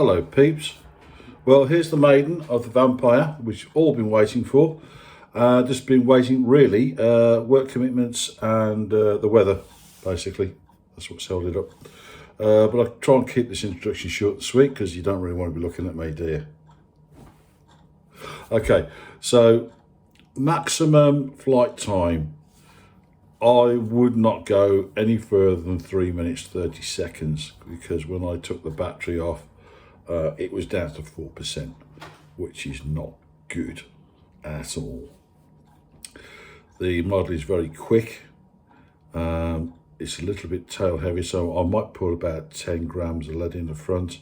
Hello peeps. Well, here's the Maiden of the Vampire, which you've all been waiting for. Just been waiting really, work commitments and the weather, basically. That's what's held it up. But I'll try and keep this introduction short and sweet because you don't really want to be looking at me, do you? Okay, so maximum flight time. I would not go any further than 3 minutes 30 seconds because when I took the battery off, it was down to 4%, which is not good at all. The model is very quick. It's a little bit tail heavy, so I might put about 10 grams of lead in the front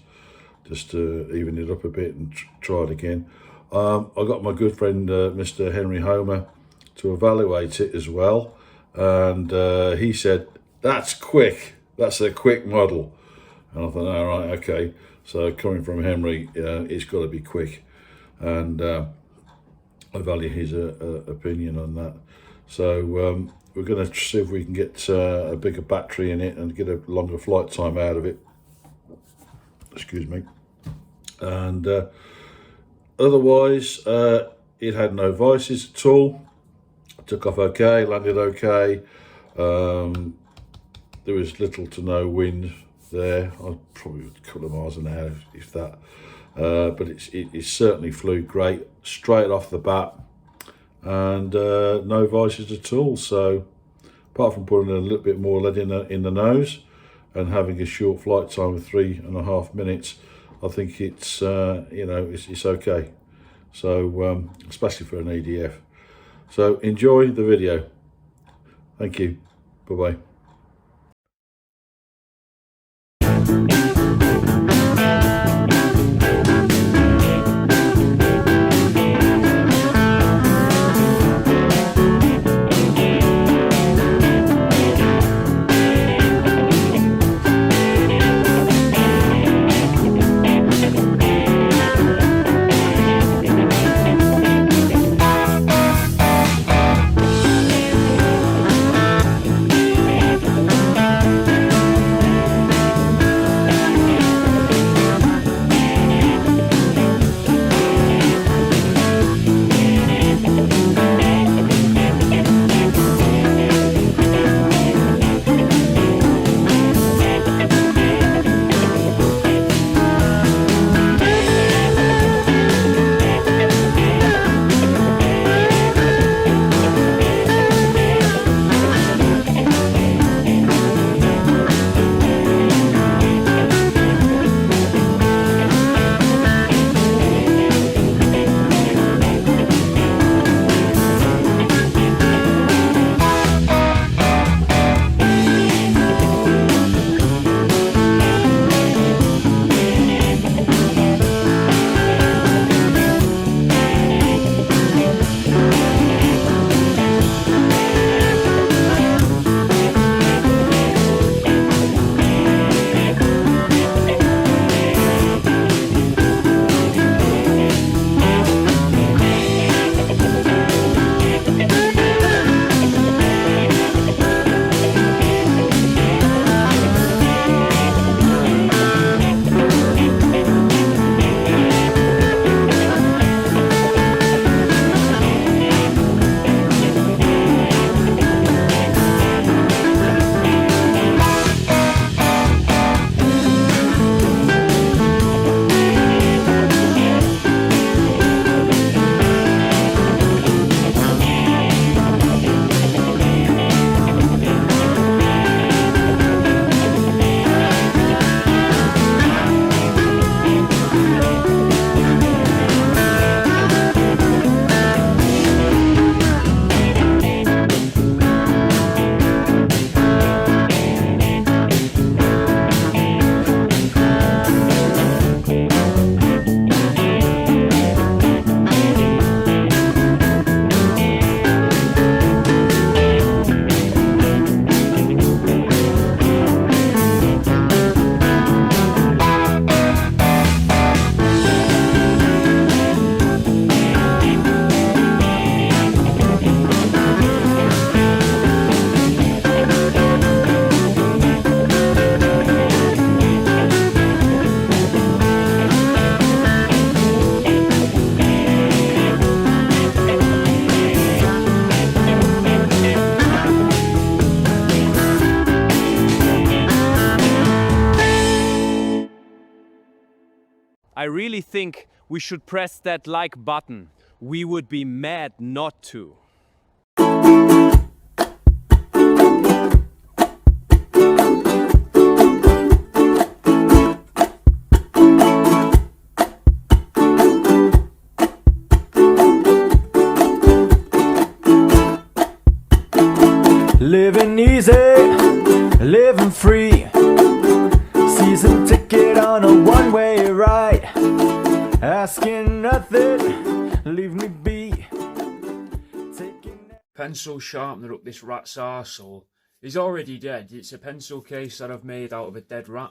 just to even it up a bit and try it again. I got my good friend Mr. Henry Homer to evaluate it as well, and he said that's quick, that's a quick model. And I thought, all right, okay. So coming from Henry, it's got to be quick, and I value his opinion on that. So we're going to see if we can get a bigger battery in it and get a longer flight time out of it. Excuse me. And otherwise, it had no vices at all. Took off okay, landed okay. There was little to no wind there. Probably a couple of miles an hour, if that. But it certainly flew great straight off the bat, and no vices at all. So apart from putting a little bit more lead in the nose and having a short flight time of 3.5 minutes, I think it's it's okay. So especially for an EDF. So enjoy the video. Thank you. Bye bye. I really think we should press that like button. We would be mad not to. Living easy, living free. Season ticket on a one-way ride. Asking nothing, leave me be. Pencil sharpener up this rat's arsehole. He's already dead. It's a pencil case that I've made out of a dead rat.